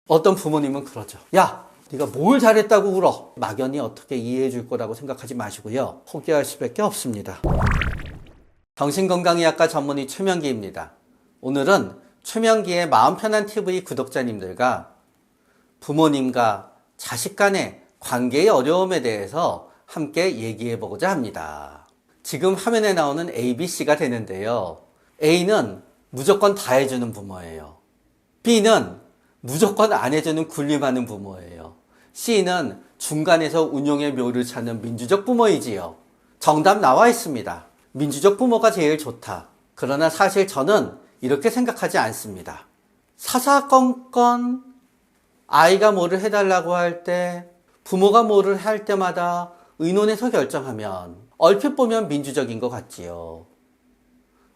어떤 부모님은 그러죠. 야, 네가 뭘 잘했다고 울어. 막연히 어떻게 이해해 줄 거라고 생각하지 마시고요. 포기할 수밖에 없습니다. 정신건강의학과 전문의 최명기입니다. 오늘은 최명기의 마음 편한 TV 구독자님들과 부모님과 자식 간의 관계의 어려움에 대해서 함께 얘기해 보고자 합니다. 지금 화면에 나오는 A, B, C가 되는데요. A는 무조건 다 해주는 부모예요. B는 무조건 안 해주는 군림하는 부모예요. C는 중간에서 운용의 묘를 찾는 민주적 부모이지요. 정답 나와 있습니다. 민주적 부모가 제일 좋다. 그러나 사실 저는 이렇게 생각하지 않습니다. 사사건건 아이가 뭐를 해달라고 할 때, 부모가 뭐를 할 때마다 의논해서 결정하면 얼핏 보면 민주적인 것 같지요.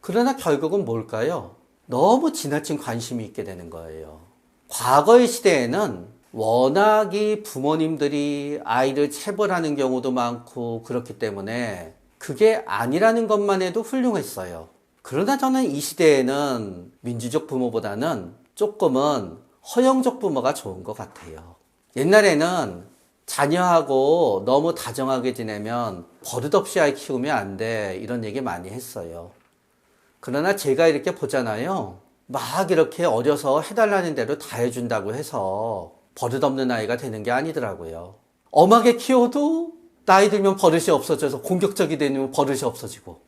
그러나 결국은 뭘까요? 너무 지나친 관심이 있게 되는 거예요. 과거의 시대에는 워낙이 부모님들이 아이를 체벌하는 경우도 많고 그렇기 때문에 그게 아니라는 것만 해도 훌륭했어요. 그러나 저는 이 시대에는 민주적 부모보다는 조금은 허용적 부모가 좋은 것 같아요. 옛날에는 자녀하고 너무 다정하게 지내면 버릇없이 아이 키우면 안 돼, 이런 얘기 많이 했어요. 그러나 제가 이렇게 보잖아요. 막 이렇게 어려서 해달라는 대로 다 해준다고 해서 버릇없는 아이가 되는 게 아니더라고요. 엄하게 키워도 나이 들면 버릇이 없어져서 공격적이 되면 버릇이 없어지고,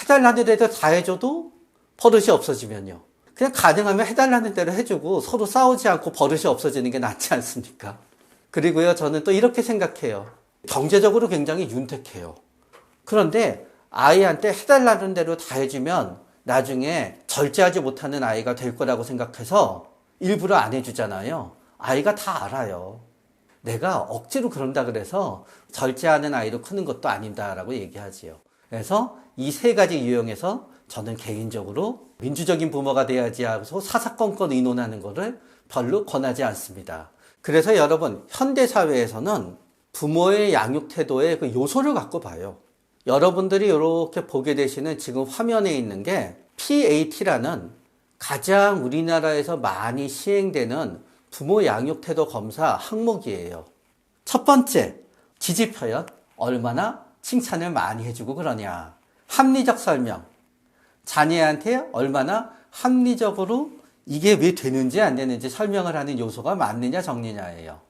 해달라는 대로 다 해줘도 버릇이 없어지면요. 그냥 가능하면 해달라는 대로 해주고 서로 싸우지 않고 버릇이 없어지는 게 낫지 않습니까? 그리고요, 저는 또 이렇게 생각해요. 경제적으로 굉장히 윤택해요. 그런데 아이한테 해달라는 대로 다 해주면 나중에 절제하지 못하는 아이가 될 거라고 생각해서 일부러 안 해주잖아요. 아이가 다 알아요. 내가 억지로 그런다 그래서 절제하는 아이로 크는 것도 아닌다라고 얘기하지요. 그래서 이 세 가지 유형에서 저는 개인적으로 민주적인 부모가 돼야지 하고서 사사건건 의논하는 거를 별로 권하지 않습니다. 그래서 여러분, 현대사회에서는 부모의 양육 태도의 그 요소를 갖고 봐요. 여러분들이 이렇게 보게 되시는 지금 화면에 있는 게 PAT라는 가장 우리나라에서 많이 시행되는 부모 양육 태도 검사 항목이에요. 첫 번째, 지지표현. 얼마나 칭찬을 많이 해주고 그러냐. 합리적 설명. 자녀한테 얼마나 합리적으로 이게 왜 되는지 안 되는지 설명을 하는 요소가 맞느냐 적느냐예요.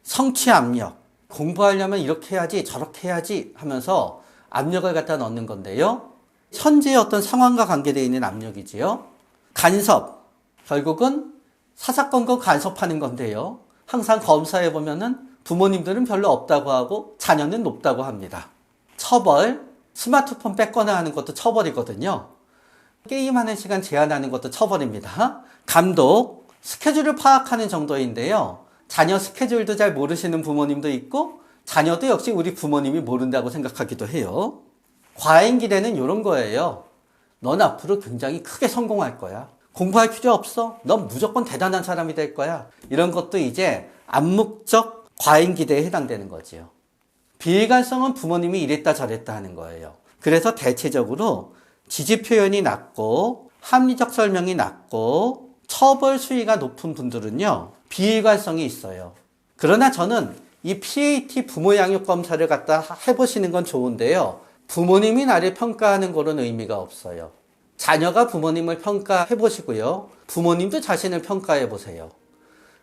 성취 압력. 공부하려면 이렇게 해야지 저렇게 해야지 하면서 압력을 갖다 넣는 건데요. 현재의 어떤 상황과 관계되어 있는 압력이지요. 간섭. 결국은 사사건건 간섭하는 건데요. 항상 검사해 보면은 부모님들은 별로 없다고 하고 자녀는 높다고 합니다. 처벌. 스마트폰 뺏거나 하는 것도 처벌이거든요. 게임하는 시간 제한하는 것도 처벌입니다. 감독. 스케줄을 파악하는 정도인데요. 자녀 스케줄도 잘 모르시는 부모님도 있고 자녀도 역시 우리 부모님이 모른다고 생각하기도 해요. 과잉 기대는 이런 거예요. 넌 앞으로 굉장히 크게 성공할 거야. 공부할 필요 없어. 넌 무조건 대단한 사람이 될 거야. 이런 것도 이제 암묵적 과잉 기대에 해당되는 거지요. 비일관성은 부모님이 이랬다 저랬다 하는 거예요. 그래서 대체적으로 지지 표현이 낮고 합리적 설명이 낮고 처벌 수위가 높은 분들은요, 비일관성이 있어요. 그러나 저는 이 PAT 부모 양육 검사를 갖다 해보시는 건 좋은데요. 부모님이 나를 평가하는 거는 의미가 없어요. 자녀가 부모님을 평가해 보시고요. 부모님도 자신을 평가해 보세요.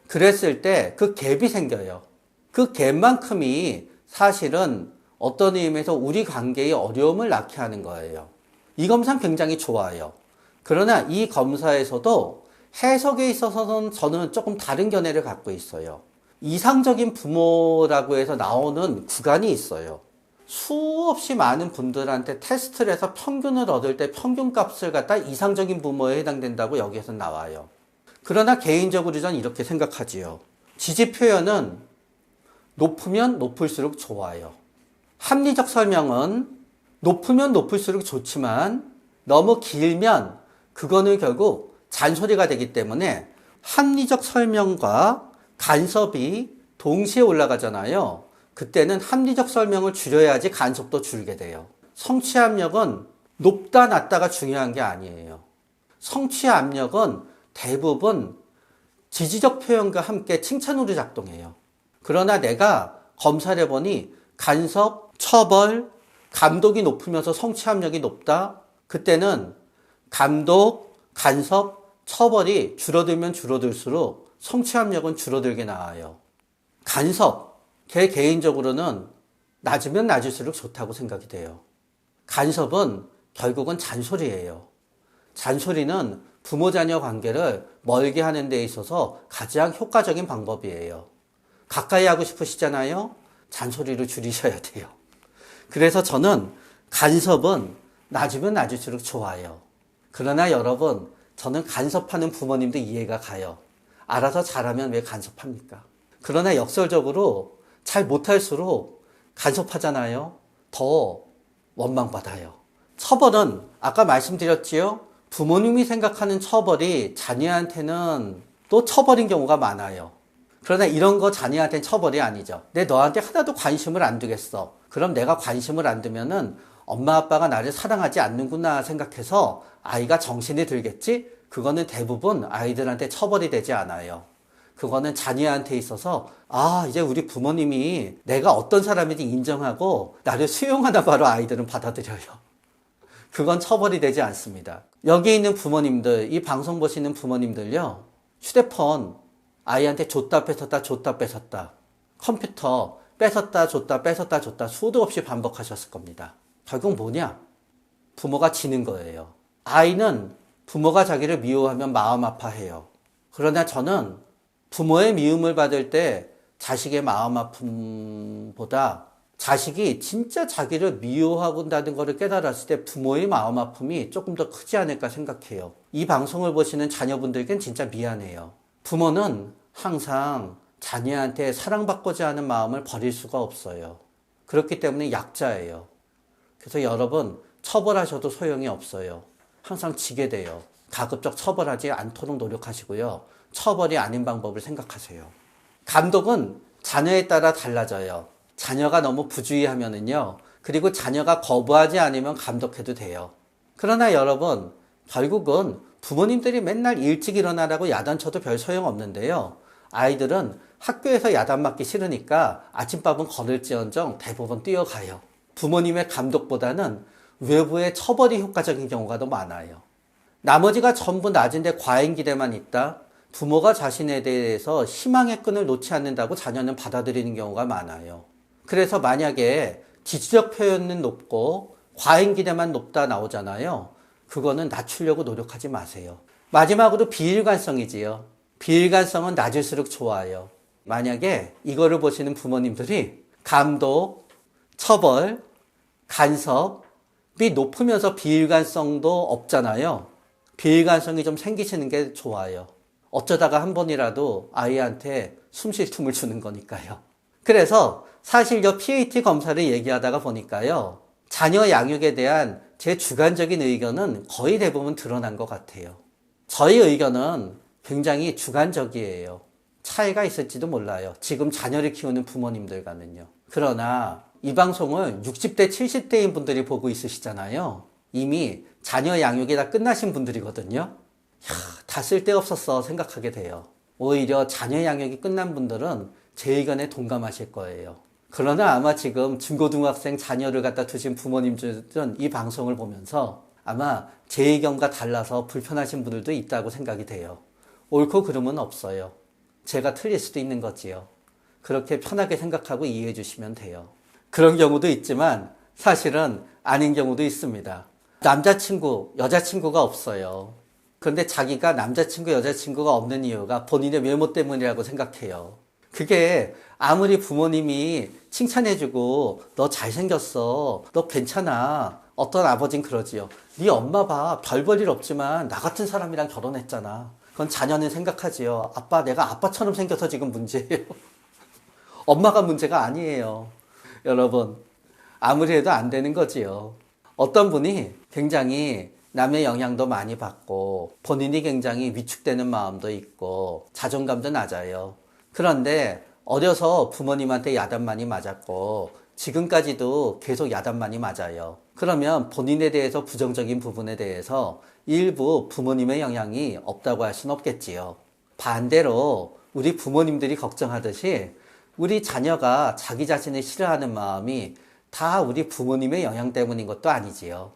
그랬을 때 그 갭이 생겨요. 그 갭만큼이 사실은 어떤 의미에서 우리 관계의 어려움을 낳게 하는 거예요. 이 검사는 굉장히 좋아요. 그러나 이 검사에서도 해석에 있어서는 저는 조금 다른 견해를 갖고 있어요. 이상적인 부모라고 해서 나오는 구간이 있어요. 수없이 많은 분들한테 테스트를 해서 평균을 얻을 때 평균값을 갖다 이상적인 부모에 해당된다고 여기에서 나와요. 그러나 개인적으로 저는 이렇게 생각하지요. 지지 표현은 높으면 높을수록 좋아요. 합리적 설명은 높으면 높을수록 좋지만 너무 길면 그거는 결국 잔소리가 되기 때문에 합리적 설명과 간섭이 동시에 올라가잖아요. 그때는 합리적 설명을 줄여야지 간섭도 줄게 돼요. 성취 압력은 높다 낮다가 중요한 게 아니에요. 성취 압력은 대부분 지지적 표현과 함께 칭찬으로 작동해요. 그러나 내가 검사를 해보니 간섭, 처벌, 감독이 높으면서 성취압력이 높다. 그때는 감독, 간섭, 처벌이 줄어들면 줄어들수록 성취압력은 줄어들게 나와요. 간섭, 개인적으로는 낮으면 낮을수록 좋다고 생각이 돼요. 간섭은 결국은 잔소리예요. 잔소리는 부모-자녀 관계를 멀게 하는 데 있어서 가장 효과적인 방법이에요. 가까이 하고 싶으시잖아요? 잔소리를 줄이셔야 돼요. 그래서 저는 간섭은 낮으면 낮을수록 좋아요. 그러나 여러분, 저는 간섭하는 부모님도 이해가 가요. 알아서 잘하면 왜 간섭합니까? 그러나 역설적으로 잘 못할수록 간섭하잖아요. 더 원망받아요. 처벌은 아까 말씀드렸지요. 부모님이 생각하는 처벌이 자녀한테는 또 처벌인 경우가 많아요. 그러나 이런 거 자녀한테는 처벌이 아니죠. 내 너한테 하나도 관심을 안 두겠어. 그럼 내가 관심을 안 두면은 엄마 아빠가 나를 사랑하지 않는구나 생각해서 아이가 정신이 들겠지? 그거는 대부분 아이들한테 처벌이 되지 않아요. 그거는 자녀한테 있어서 이제 우리 부모님이 내가 어떤 사람인지 인정하고 나를 수용하나 바로 아이들은 받아들여요. 그건 처벌이 되지 않습니다. 여기 있는 부모님들, 이 방송 보시는 부모님들요. 휴대폰 아이한테 줬다 뺏었다 줬다 뺏었다. 컴퓨터 뺏었다 줬다 뺏었다 줬다 수도 없이 반복하셨을 겁니다. 결국 뭐냐? 부모가 지는 거예요. 아이는 부모가 자기를 미워하면 마음 아파해요. 그러나 저는 부모의 미움을 받을 때 자식의 마음 아픔보다 자식이 진짜 자기를 미워한다는 것을 깨달았을 때 부모의 마음 아픔이 조금 더 크지 않을까 생각해요. 이 방송을 보시는 자녀분들께는 진짜 미안해요. 부모는 항상 자녀한테 사랑받고자 하는 마음을 버릴 수가 없어요. 그렇기 때문에 약자예요. 그래서 여러분 처벌하셔도 소용이 없어요. 항상 지게 돼요. 가급적 처벌하지 않도록 노력하시고요. 처벌이 아닌 방법을 생각하세요. 감독은 자녀에 따라 달라져요. 자녀가 너무 부주의하면은요. 그리고 자녀가 거부하지 않으면 감독해도 돼요. 그러나 여러분, 결국은 부모님들이 맨날 일찍 일어나라고 야단쳐도 별 소용없는데요. 아이들은 학교에서 야단 맞기 싫으니까 아침밥은 거를지언정 대부분 뛰어가요. 부모님의 감독보다는 외부의 처벌이 효과적인 경우가 더 많아요. 나머지가 전부 낮은데 과잉 기대만 있다. 부모가 자신에 대해서 희망의 끈을 놓지 않는다고 자녀는 받아들이는 경우가 많아요. 그래서 만약에 지지적 표현은 높고 과잉 기대만 높다 나오잖아요. 그거는 낮추려고 노력하지 마세요. 마지막으로 비일관성이지요. 비일관성은 낮을수록 좋아요. 만약에 이거를 보시는 부모님들이 감독, 처벌, 간섭이 높으면서 비일관성도 없잖아요. 비일관성이 좀 생기시는 게 좋아요. 어쩌다가 한 번이라도 아이한테 숨 쉴 틈을 주는 거니까요. 그래서 사실 이 PAT 검사를 얘기하다가 보니까요. 자녀 양육에 대한 제 주관적인 의견은 거의 대부분 드러난 것 같아요. 저희 의견은 굉장히 주관적이에요. 차이가 있을지도 몰라요. 지금 자녀를 키우는 부모님들과는요. 그러나 이 방송을 60대, 70대인 분들이 보고 있으시잖아요. 이미 자녀 양육이 다 끝나신 분들이거든요. 다 쓸데없었어 생각하게 돼요. 오히려 자녀 양육이 끝난 분들은 제 의견에 동감하실 거예요. 그러나 아마 지금 중고등학생 자녀를 갖다 두신 부모님들은 이 방송을 보면서 아마 제 의견과 달라서 불편하신 분들도 있다고 생각이 돼요. 옳고 그름은 없어요. 제가 틀릴 수도 있는 거지요. 그렇게 편하게 생각하고 이해해 주시면 돼요. 그런 경우도 있지만 사실은 아닌 경우도 있습니다. 남자친구, 여자친구가 없어요. 그런데 자기가 남자친구, 여자친구가 없는 이유가 본인의 외모 때문이라고 생각해요. 그게 아무리 부모님이 칭찬해주고 너 잘생겼어, 너 괜찮아. 어떤 아버진 그러지요. 네 엄마 봐, 별 볼 일 없지만 나 같은 사람이랑 결혼했잖아. 그건 자녀는 생각하지요. 아빠, 내가 아빠처럼 생겨서 지금 문제예요. 엄마가 문제가 아니에요. 여러분, 아무리 해도 안 되는 거지요. 어떤 분이 굉장히 남의 영향도 많이 받고 본인이 굉장히 위축되는 마음도 있고 자존감도 낮아요. 그런데 어려서 부모님한테 야단 많이 맞았고 지금까지도 계속 야단 많이 맞아요. 그러면 본인에 대해서 부정적인 부분에 대해서 일부 부모님의 영향이 없다고 할 수는 없겠지요. 반대로 우리 부모님들이 걱정하듯이 우리 자녀가 자기 자신을 싫어하는 마음이 다 우리 부모님의 영향 때문인 것도 아니지요.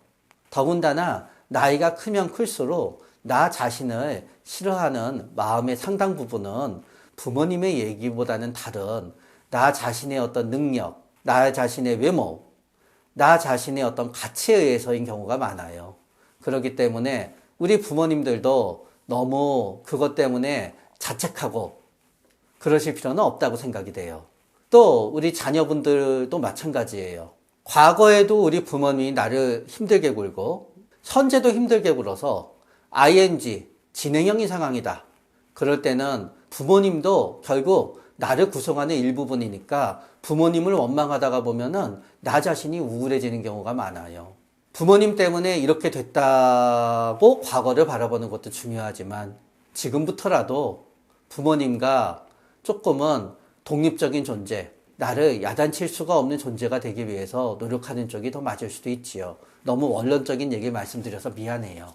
더군다나 나이가 크면 클수록 나 자신을 싫어하는 마음의 상당 부분은 부모님의 얘기보다는 다른 나 자신의 어떤 능력, 나 자신의 외모, 나 자신의 어떤 가치에 의해서인 경우가 많아요. 그렇기 때문에 우리 부모님들도 너무 그것 때문에 자책하고 그러실 필요는 없다고 생각이 돼요. 또 우리 자녀분들도 마찬가지예요. 과거에도 우리 부모님이 나를 힘들게 굴고 현재도 힘들게 굴어서 ing, 진행형인 상황이다. 그럴 때는 부모님도 결국 나를 구성하는 일부분이니까 부모님을 원망하다가 보면은 나 자신이 우울해지는 경우가 많아요. 부모님 때문에 이렇게 됐다고 과거를 바라보는 것도 중요하지만 지금부터라도 부모님과 조금은 독립적인 존재, 나를 야단칠 수가 없는 존재가 되기 위해서 노력하는 쪽이 더 맞을 수도 있지요. 너무 원론적인 얘기를 말씀드려서 미안해요.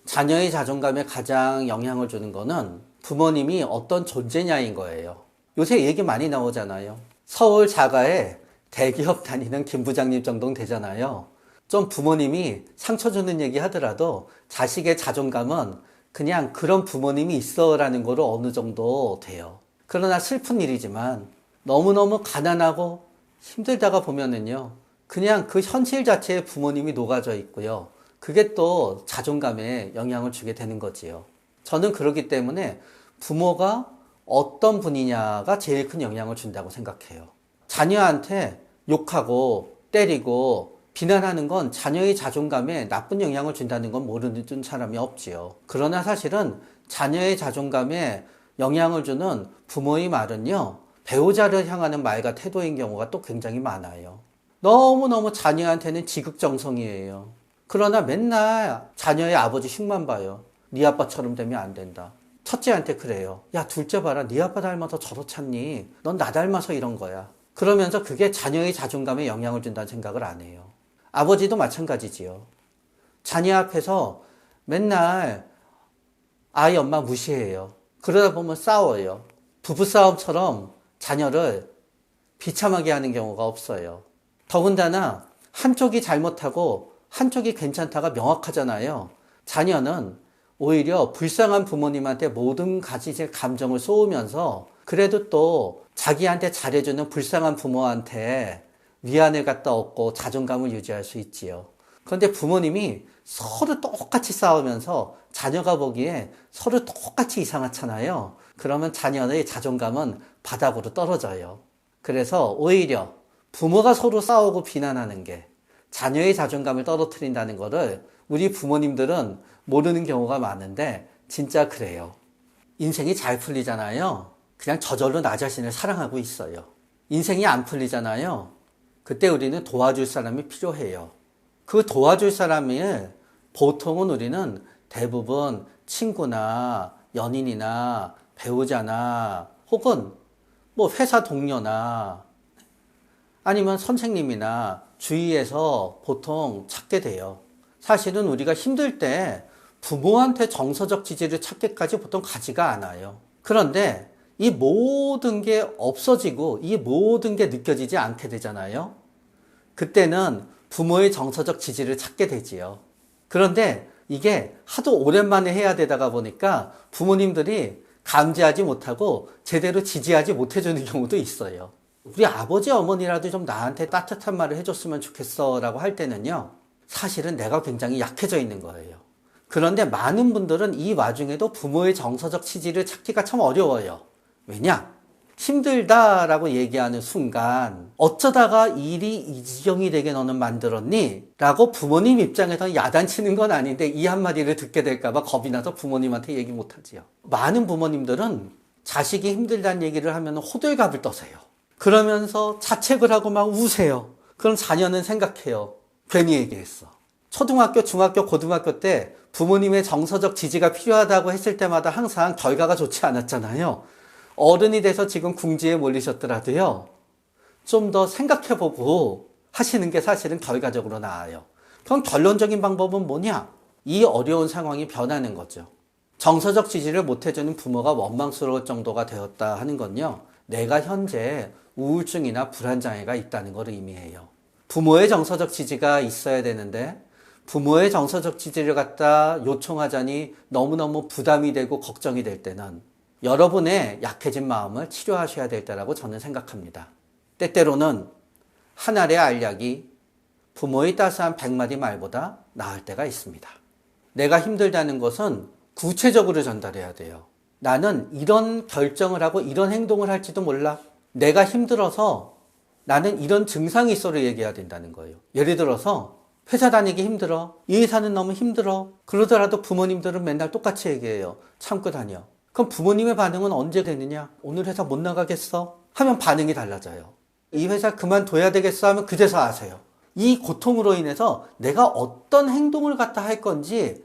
자녀의 자존감에 가장 영향을 주는 거는 부모님이 어떤 존재냐인 거예요. 요새 얘기 많이 나오잖아요. 서울 자가에 대기업 다니는 김 부장님 정도는 되잖아요. 좀 부모님이 상처 주는 얘기 하더라도 자식의 자존감은 그냥 그런 부모님이 있어라는 거로 어느 정도 돼요. 그러나 슬픈 일이지만 너무너무 가난하고 힘들다가 보면은요, 그냥 그 현실 자체에 부모님이 녹아져 있고요. 그게 또 자존감에 영향을 주게 되는 거지요. 저는 그렇기 때문에 부모가 어떤 분이냐가 제일 큰 영향을 준다고 생각해요. 자녀한테 욕하고 때리고 비난하는 건 자녀의 자존감에 나쁜 영향을 준다는 건 모르는 사람이 없지요. 그러나 사실은 자녀의 자존감에 영향을 주는 부모의 말은요, 배우자를 향하는 말과 태도인 경우가 또 굉장히 많아요. 너무너무 자녀한테는 지극정성이에요. 그러나 맨날 자녀의 아버지 흉만 봐요. 네 아빠처럼 되면 안 된다. 첫째한테 그래요. 야, 둘째 봐라. 네 아빠 닮아서 저러 찾니? 넌 나 닮아서 이런 거야. 그러면서 그게 자녀의 자존감에 영향을 준다는 생각을 안 해요. 아버지도 마찬가지지요. 자녀 앞에서 맨날 아이 엄마 무시해요. 그러다 보면 싸워요. 부부싸움처럼 자녀를 비참하게 하는 경우가 없어요. 더군다나 한쪽이 잘못하고 한쪽이 괜찮다가 명확하잖아요. 자녀는 오히려 불쌍한 부모님한테 모든 가지의 감정을 쏟으면서 그래도 또 자기한테 잘해주는 불쌍한 부모한테 위안을 갖다 얻고 자존감을 유지할 수 있지요. 그런데 부모님이 서로 똑같이 싸우면서 자녀가 보기에 서로 똑같이 이상하잖아요. 그러면 자녀의 자존감은 바닥으로 떨어져요. 그래서 오히려 부모가 서로 싸우고 비난하는 게 자녀의 자존감을 떨어뜨린다는 거를 우리 부모님들은 모르는 경우가 많은데 진짜 그래요. 인생이 잘 풀리잖아요. 그냥 저절로 나 자신을 사랑하고 있어요. 인생이 안 풀리잖아요. 그때 우리는 도와줄 사람이 필요해요. 그 도와줄 사람을 보통은 우리는 대부분 친구나 연인이나 배우자나 혹은 뭐 회사 동료나 아니면 선생님이나 주위에서 보통 찾게 돼요. 사실은 우리가 힘들 때 부모한테 정서적 지지를 찾기까지 보통 가지가 않아요. 그런데 이 모든 게 없어지고 이 모든 게 느껴지지 않게 되잖아요. 그때는 부모의 정서적 지지를 찾게 되지요. 그런데 이게 하도 오랜만에 해야 되다가 보니까 부모님들이 감지하지 못하고 제대로 지지하지 못해주는 경우도 있어요. 우리 아버지 어머니라도 좀 나한테 따뜻한 말을 해줬으면 좋겠어 라고 할 때는요, 사실은 내가 굉장히 약해져 있는 거예요. 그런데 많은 분들은 이 와중에도 부모의 정서적 지지를 찾기가 참 어려워요. 왜냐? 힘들다라고 얘기하는 순간 어쩌다가 일이 이 지경이 되게 너는 만들었니? 라고 부모님 입장에서는 야단치는 건 아닌데 이 한마디를 듣게 될까봐 겁이 나서 부모님한테 얘기 못하지요. 많은 부모님들은 자식이 힘들다는 얘기를 하면 호들갑을 떠세요. 그러면서 자책을 하고 막 우세요. 그럼 자녀는 생각해요. 괜히 얘기했어. 초등학교, 중학교, 고등학교 때 부모님의 정서적 지지가 필요하다고 했을 때마다 항상 결과가 좋지 않았잖아요. 어른이 돼서 지금 궁지에 몰리셨더라도요, 좀 더 생각해보고 하시는 게 사실은 결과적으로 나아요. 그럼 결론적인 방법은 뭐냐? 이 어려운 상황이 변하는 거죠. 정서적 지지를 못해주는 부모가 원망스러울 정도가 되었다 하는 건요, 내가 현재 우울증이나 불안장애가 있다는 걸 의미해요. 부모의 정서적 지지가 있어야 되는데 부모의 정서적 지지를 갖다 요청하자니 너무너무 부담이 되고 걱정이 될 때는 여러분의 약해진 마음을 치료하셔야 될 때라고 저는 생각합니다. 때때로는 한 알의 알약이 부모의 따스한 100마디 말보다 나을 때가 있습니다. 내가 힘들다는 것은 구체적으로 전달해야 돼요. 나는 이런 결정을 하고 이런 행동을 할지도 몰라. 내가 힘들어서 나는 이런 증상이 있어로 얘기해야 된다는 거예요. 예를 들어서 회사 다니기 힘들어. 이 회사는 너무 힘들어. 그러더라도 부모님들은 맨날 똑같이 얘기해요. 참고 다녀. 그럼 부모님의 반응은 언제 되느냐? 오늘 회사 못 나가겠어? 하면 반응이 달라져요. 이 회사 그만둬야 되겠어? 하면 그제서 아세요. 이 고통으로 인해서 내가 어떤 행동을 갖다 할 건지,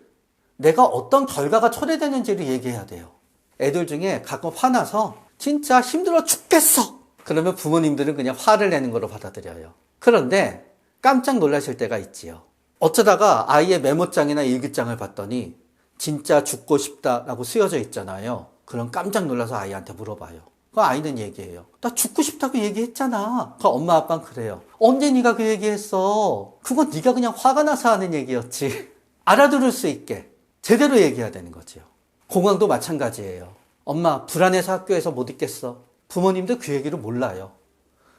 내가 어떤 결과가 초래되는지를 얘기해야 돼요. 애들 중에 가끔 화나서 진짜 힘들어 죽겠어! 그러면 부모님들은 그냥 화를 내는 거로 받아들여요. 그런데 깜짝 놀라실 때가 있지요. 어쩌다가 아이의 메모장이나 일기장을 봤더니 진짜 죽고 싶다라고 쓰여져 있잖아요. 그럼 깜짝 놀라서 아이한테 물어봐요. 그 아이는 얘기해요. 나 죽고 싶다고 얘기했잖아. 그 엄마 아빠는 그래요. 언제 네가 그 얘기했어? 그건 네가 그냥 화가 나서 하는 얘기였지. 알아들을 수 있게 제대로 얘기해야 되는 거지요. 공황도 마찬가지예요. 엄마 불안해서 학교에서 못 있겠어. 부모님도 그 얘기를 몰라요.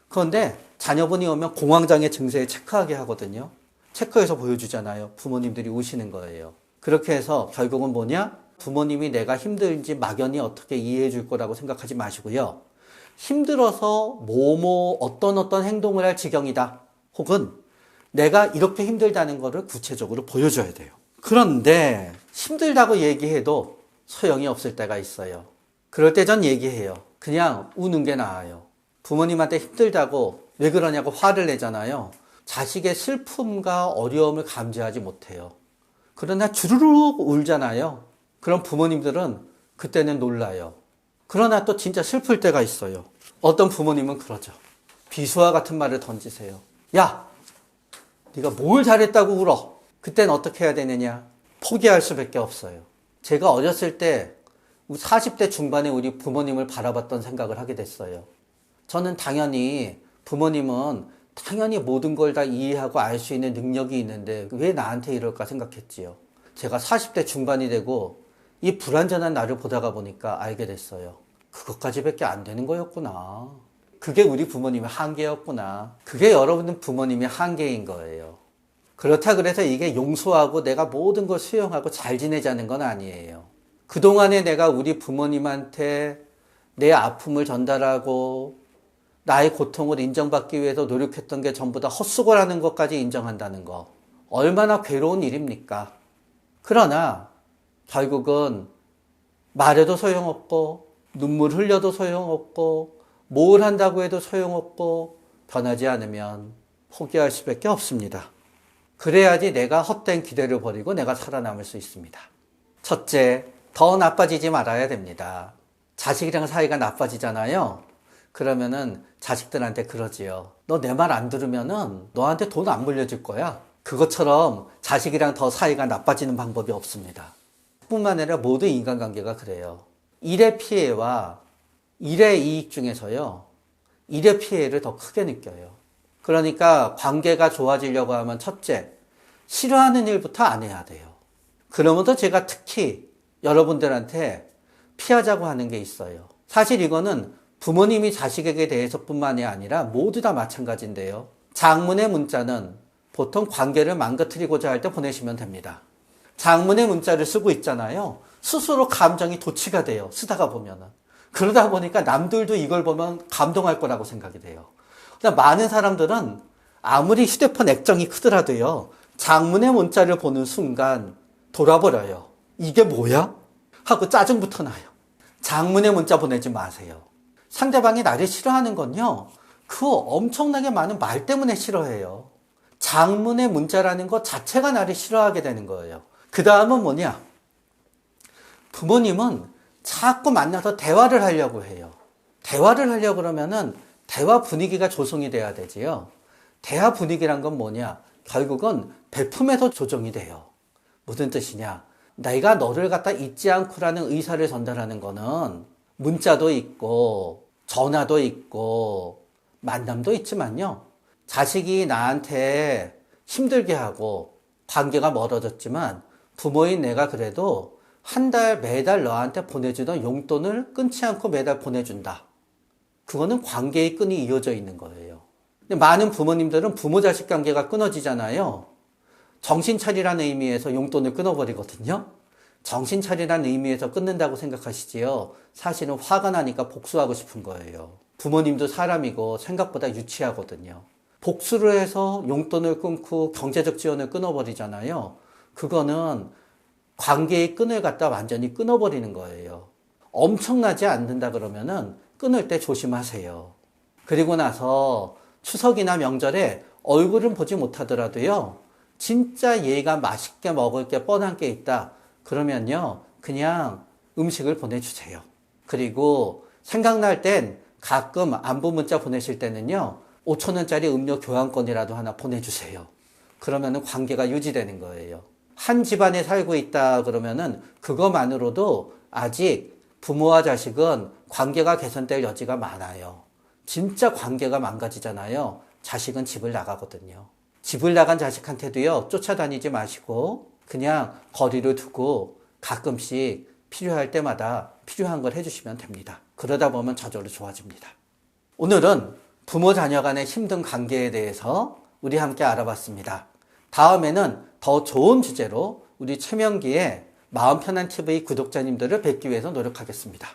그런데 자녀분이 오면 공황장애 증세에 체크하게 하거든요. 체크해서 보여주잖아요. 부모님들이 우시는 거예요. 그렇게 해서 결국은 뭐냐? 부모님이 내가 힘들지 막연히 어떻게 이해해 줄 거라고 생각하지 마시고요. 힘들어서 어떤 행동을 할 지경이다. 혹은 내가 이렇게 힘들다는 거를 구체적으로 보여줘야 돼요. 그런데 힘들다고 얘기해도 소용이 없을 때가 있어요. 그럴 때 전 얘기해요. 그냥 우는 게 나아요. 부모님한테 힘들다고 왜 그러냐고 화를 내잖아요. 자식의 슬픔과 어려움을 감지하지 못해요. 그러나 주르륵 울잖아요. 그럼 부모님들은 그때는 놀라요. 그러나 또 진짜 슬플 때가 있어요. 어떤 부모님은 그러죠. 비수와 같은 말을 던지세요. 야, 네가 뭘 잘했다고 울어? 그땐 어떻게 해야 되느냐? 포기할 수밖에 없어요. 제가 어렸을 때 40대 중반에 우리 부모님을 바라봤던 생각을 하게 됐어요. 저는 부모님은 당연히 모든 걸 다 이해하고 알 수 있는 능력이 있는데 왜 나한테 이럴까 생각했지요. 제가 40대 중반이 되고 이 불완전한 나를 보다가 보니까 알게 됐어요. 그것까지밖에 안 되는 거였구나. 그게 우리 부모님의 한계였구나. 그게 여러분 부모님의 한계인 거예요. 그렇다 그래서 이게 용서하고 내가 모든 걸 수용하고 잘 지내자는 건 아니에요. 그동안에 내가 우리 부모님한테 내 아픔을 전달하고 나의 고통을 인정받기 위해서 노력했던 게 전부 다 헛수고라는 것까지 인정한다는 거. 얼마나 괴로운 일입니까? 그러나 결국은 말해도 소용없고 눈물 흘려도 소용없고 뭘 한다고 해도 소용없고 변하지 않으면 포기할 수밖에 없습니다. 그래야지 내가 헛된 기대를 버리고 내가 살아남을 수 있습니다. 첫째, 더 나빠지지 말아야 됩니다. 자식이랑 사이가 나빠지잖아요. 그러면은 자식들한테 그러지요. 너 내 말 안 들으면은 너한테 돈 안 물려줄 거야. 그것처럼 자식이랑 더 사이가 나빠지는 방법이 없습니다. 뿐만 아니라 모든 인간관계가 그래요. 일의 피해와 일의 이익 중에서요. 일의 피해를 더 크게 느껴요. 그러니까 관계가 좋아지려고 하면 첫째, 싫어하는 일부터 안 해야 돼요. 그러면서 제가 특히 여러분들한테 피하자고 하는 게 있어요. 사실 이거는 부모님이 자식에게 대해서뿐만이 아니라 모두 다 마찬가지인데요. 장문의 문자는 보통 관계를 망가뜨리고자 할 때 보내시면 됩니다. 장문의 문자를 쓰고 있잖아요. 스스로 감정이 도취가 돼요. 쓰다가 보면은. 그러다 보니까 남들도 이걸 보면 감동할 거라고 생각이 돼요. 많은 사람들은 아무리 휴대폰 액정이 크더라도요. 장문의 문자를 보는 순간 돌아버려요. 이게 뭐야? 하고 짜증부터 나요. 장문의 문자 보내지 마세요. 상대방이 나를 싫어하는 건요. 그 엄청나게 많은 말 때문에 싫어해요. 장문의 문자라는 것 자체가 나를 싫어하게 되는 거예요. 그 다음은 뭐냐? 부모님은 자꾸 만나서 대화를 하려고 해요. 대화를 하려고 그러면은 대화 분위기가 조성이 돼야 되지요. 대화 분위기란 건 뭐냐? 결국은 베품에서 조정이 돼요. 무슨 뜻이냐? 내가 너를 갖다 잊지 않고라는 의사를 전달하는 거는 문자도 있고 전화도 있고 만남도 있지만요. 자식이 나한테 힘들게 하고 관계가 멀어졌지만 부모인 내가 그래도 한 달 매달 너한테 보내주던 용돈을 끊지 않고 매달 보내준다. 그거는 관계의 끈이 이어져 있는 거예요. 근데 많은 부모님들은 부모 자식 관계가 끊어지잖아요. 정신 차리라는 의미에서 용돈을 끊어버리거든요. 정신 차리라는 의미에서 끊는다고 생각하시지요. 사실은 화가 나니까 복수하고 싶은 거예요. 부모님도 사람이고 생각보다 유치하거든요. 복수를 해서 용돈을 끊고 경제적 지원을 끊어버리잖아요. 그거는 관계의 끈을 갖다 완전히 끊어버리는 거예요. 엄청나지 않는다 그러면은 끊을 때 조심하세요. 그리고 나서 추석이나 명절에 얼굴은 보지 못하더라도요. 진짜 얘가 맛있게 먹을 게 뻔한 게 있다. 그러면요. 그냥 음식을 보내주세요. 그리고 생각날 땐 가끔 안부 문자 보내실 때는요. 5,000원짜리 음료 교환권이라도 하나 보내주세요. 그러면은 관계가 유지되는 거예요. 한 집안에 살고 있다 그러면은 그것만으로도 아직 부모와 자식은 관계가 개선될 여지가 많아요. 진짜 관계가 망가지잖아요. 자식은 집을 나가거든요. 집을 나간 자식한테도요, 쫓아다니지 마시고 그냥 거리를 두고 가끔씩 필요할 때마다 필요한 걸 해주시면 됩니다. 그러다 보면 저절로 좋아집니다. 오늘은 부모 자녀 간의 힘든 관계에 대해서 우리 함께 알아봤습니다. 다음에는 더 좋은 주제로 우리 최명기의 마음 편한 TV 구독자님들을 뵙기 위해서 노력하겠습니다.